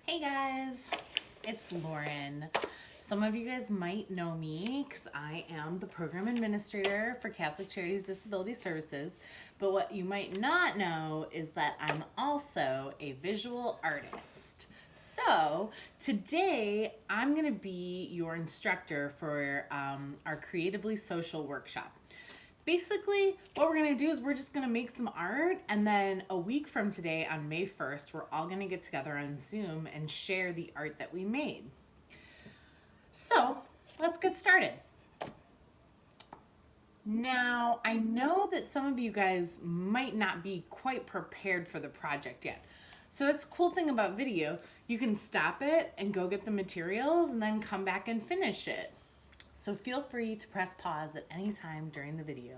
Hey guys, it's Lauren. Some of you guys might know me because I am the program administrator for Catholic Charities Disability Services, but what you might not know is that I'm also a visual artist. So today I'm going to be your instructor for our Creatively Social workshop. Basically, what we're going to do is we're just going to make some art, and then a week from today on May 1st, we're all going to get together on Zoom and share the art that we made. So, let's get started. Now, I know that some of you guys might not be quite prepared for the project yet. So that's the cool thing about video. You can stop it and go get the materials and then come back and finish it. So feel free to press pause at any time during the video.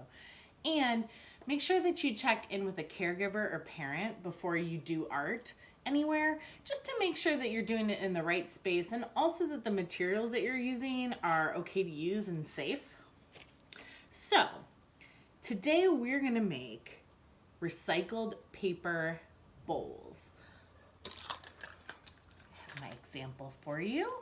And make sure that you check in with a caregiver or parent before you do art anywhere, just to make sure that you're doing it in the right space and also that the materials that you're using are okay to use and safe. So today we're gonna make recycled paper bowls. I have my example for you.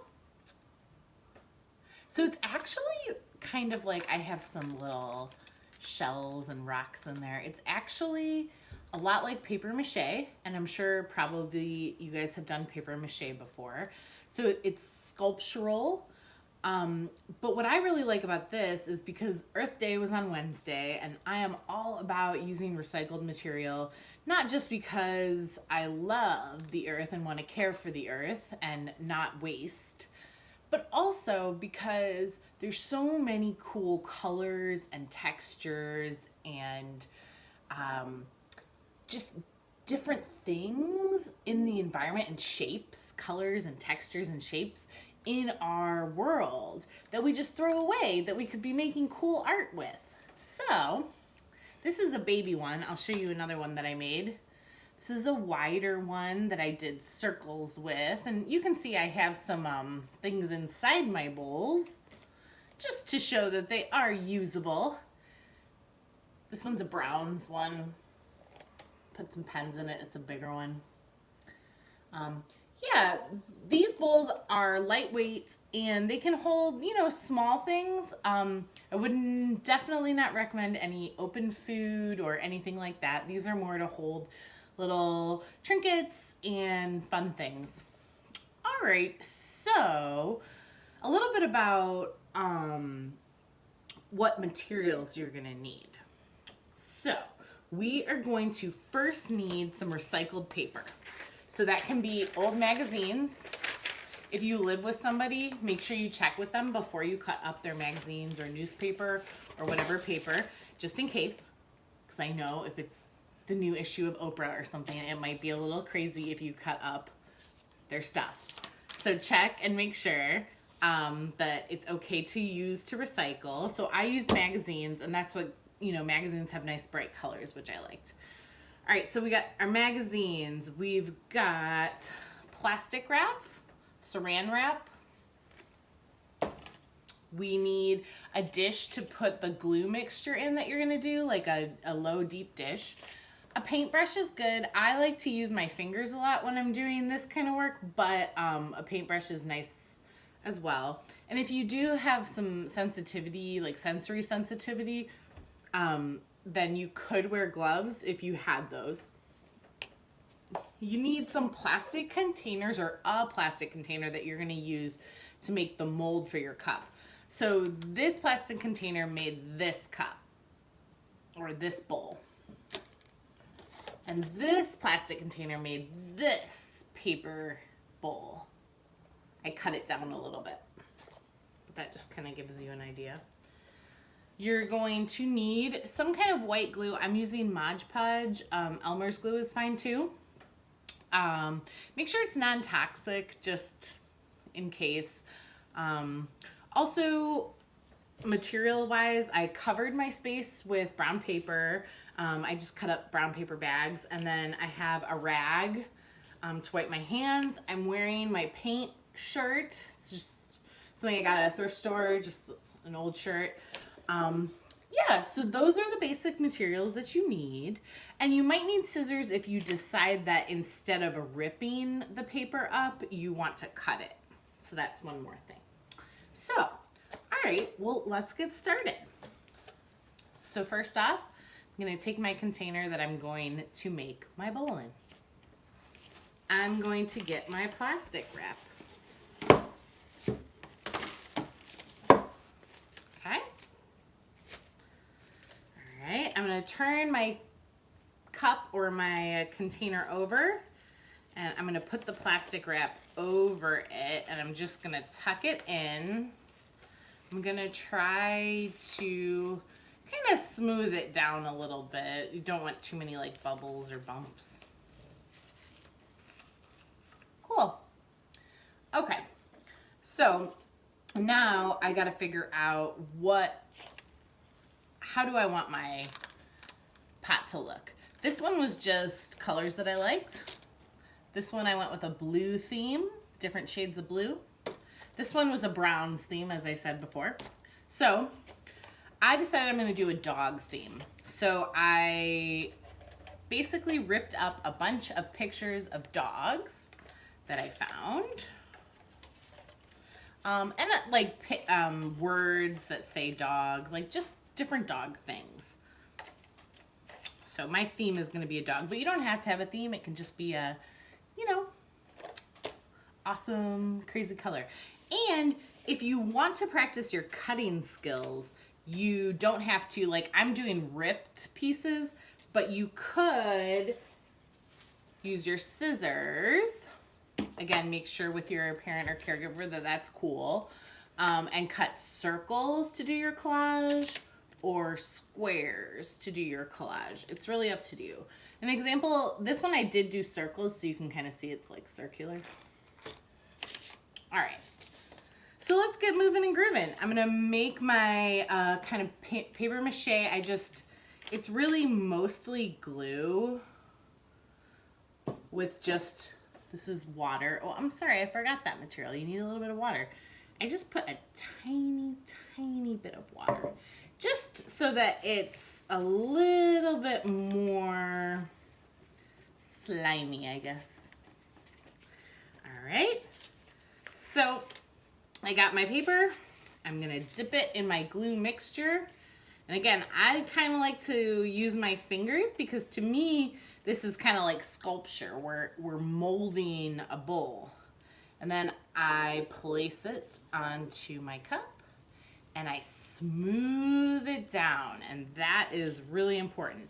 So it's actually kind of like I have some little shells and rocks in there. It's actually a lot like paper mache, and I'm sure probably you guys have done paper mache before. So it's sculptural. But what I really like about this is because Earth Day was on Wednesday, and I am all about using recycled material, not just because I love the earth and want to care for the earth and not waste, but also because there's so many cool colors and textures and just different things in the environment and shapes, colors and textures and shapes in our world that we just throw away that we could be making cool art with. So this is a baby one. I'll show you another one that I made. This is a wider one that I did circles with, and you can see I have some things inside my bowls just to show that they are usable. This one's a Browns one. Put some pens in it. It's a bigger one. Yeah, these bowls are lightweight and they can hold, small things. I would definitely not recommend any open food or anything like that. These are more to hold little trinkets and fun things. All right, so a little bit about what materials you're gonna need. So we are going to first need some recycled paper. So that can be old magazines. If you live with somebody, make sure you check with them before you cut up their magazines or newspaper or whatever paper, just in case, because I know if it's the new issue of Oprah or something, it might be a little crazy if you cut up their stuff. So check and make sure that it's okay to use to recycle. So I used magazines, and that's what, magazines have nice bright colors, which I liked. All right, so we got our magazines. We've got plastic wrap, saran wrap. We need a dish to put the glue mixture in that you're gonna do, like a low, deep dish. A paintbrush is good. I like to use my fingers a lot when I'm doing this kind of work, but a paintbrush is nice as well. And if you do have some sensitivity, like sensory sensitivity, then you could wear gloves if you had those. You need some plastic containers or a plastic container that you're gonna use to make the mold for your cup. So this plastic container made this cup or this bowl. And this plastic container made this paper bowl. I cut it down a little bit, but that just kind of gives you an idea. You're going to need some kind of white glue. I'm using Mod Podge. Elmer's glue is fine too. Make sure it's non-toxic, just in case. Also, material-wise, I covered my space with brown paper. I just cut up brown paper bags, and then I have a rag to wipe my hands. I'm wearing my paint shirt. It's just something I got at a thrift store, just an old shirt. Yeah, so those are the basic materials that you need. And you might need scissors if you decide that instead of ripping the paper up, you want to cut it. So that's one more thing. So, all right, well, let's get started. So first off, I'm gonna take my container that I'm going to make my bowl in. I'm going to get my plastic wrap. Okay. All right, I'm gonna turn my cup or my container over, and I'm gonna put the plastic wrap over it, and I'm just gonna tuck it in. I'm gonna try to kind of smooth it down a little bit. You don't want too many like bubbles or bumps. Cool. Okay, so now I gotta figure out how do I want my pot to look. This one was just colors that I liked. This one I went with a blue theme, different shades of blue. This one was a browns theme, as I said before. So I decided I'm gonna do a dog theme. So I basically ripped up a bunch of pictures of dogs that I found. And like words that say dogs, like just different dog things. So my theme is gonna be a dog, but you don't have to have a theme. It can just be a, you know, awesome, crazy color. And if you want to practice your cutting skills, you don't have to, like I'm doing ripped pieces, but you could use your scissors. Again, make sure with your parent or caregiver that that's cool. And cut circles to do your collage or squares to do your collage. It's really up to you. An example, this one I did do circles so you can kind of see it's like circular. All right, so let's get moving and grooving. I'm gonna make my kind of paper mache. It's really mostly glue with just, this is water. Oh, I'm sorry, I forgot that material. You need a little bit of water. I just put a tiny, tiny bit of water, just so that it's a little bit more slimy, I guess. All right, so I got my paper. I'm gonna dip it in my glue mixture. And again, I kind of like to use my fingers because to me, this is kind of like sculpture where we're molding a bowl. And then I place it onto my cup and I smooth it down, and that is really important.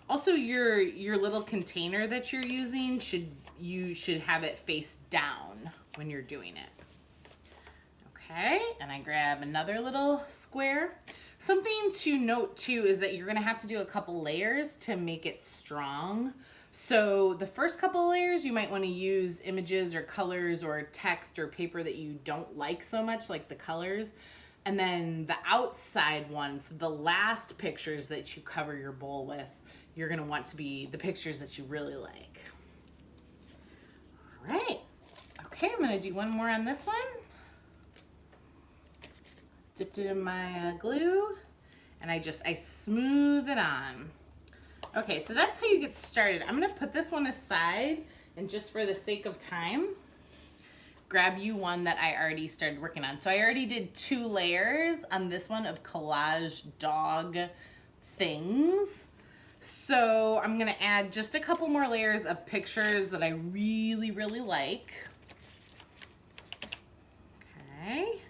Also, your little container that you're using, you should have it face down when you're doing it. Okay, and I grab another little square. Something to note too is that you're gonna have to do a couple layers to make it strong. So the first couple of layers, you might want to use images or colors or text or paper that you don't like so much, like the colors. And then the outside ones, the last pictures that you cover your bowl with, you're going to want to be the pictures that you really like. All right. Okay, I'm going to do one more on this one. Dipped it in my glue, and I smooth it on. Okay, so that's how you get started. I'm gonna put this one aside, and just for the sake of time, grab you one that I already started working on. So I already did 2 layers on this one of collage dog things. So I'm gonna add just a couple more layers of pictures that I really, really like. Okay,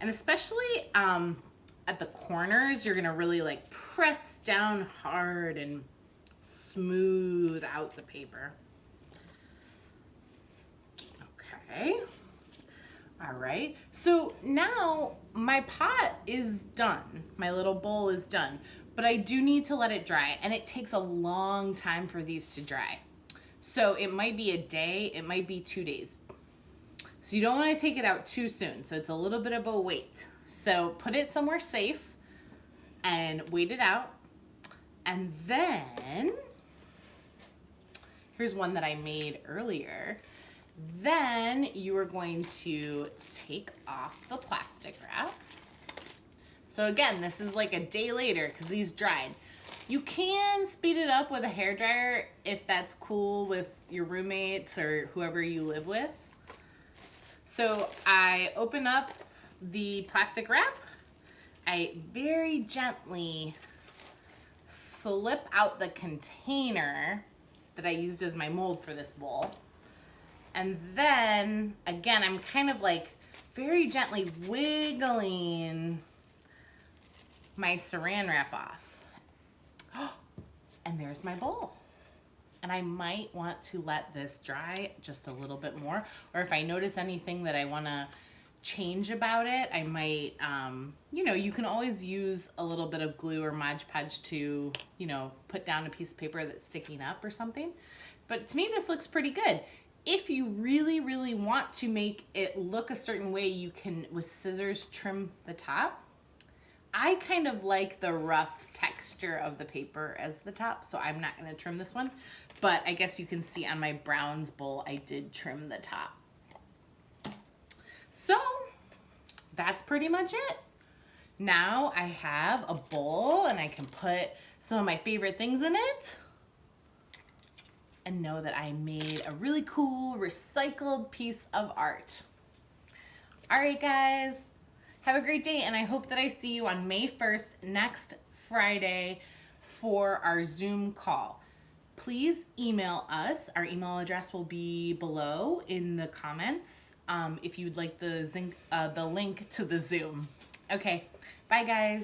and especially at the corners, you're gonna really like press down hard and smooth out the paper. Okay. All right. So now my pot is done. My little bowl is done, but I do need to let it dry, and it takes a long time for these to dry. So it might be a day, it might be 2 days. So you don't want to take it out too soon. So it's a little bit of a wait. So put it somewhere safe and wait it out. And then, here's one that I made earlier. Then you are going to take off the plastic wrap. So again, this is like a day later because these dried. You can speed it up with a hairdryer if that's cool with your roommates or whoever you live with. So I open up the plastic wrap. I very gently slip out the container that I used as my mold for this bowl. And then, again, I'm kind of like very gently wiggling my saran wrap off. And there's my bowl. And I might want to let this dry just a little bit more. Or if I notice anything that I want to change about it, I might, you know, you can always use a little bit of glue or Mod Podge to, you know, put down a piece of paper that's sticking up or something. But to me, this looks pretty good. If you really, really want to make it look a certain way, you can, with scissors, trim the top. I kind of like the rough texture of the paper as the top, so I'm not going to trim this one. But I guess you can see on my browns bowl, I did trim the top. So that's pretty much it. Now I have a bowl and I can put some of my favorite things in it and know that I made a really cool recycled piece of art. All right, guys. Have a great day, and I hope that I see you on May 1st, next Friday, for our Zoom call. Please email us. Our email address will be below in the comments if you'd like the link to the Zoom. Okay, bye guys.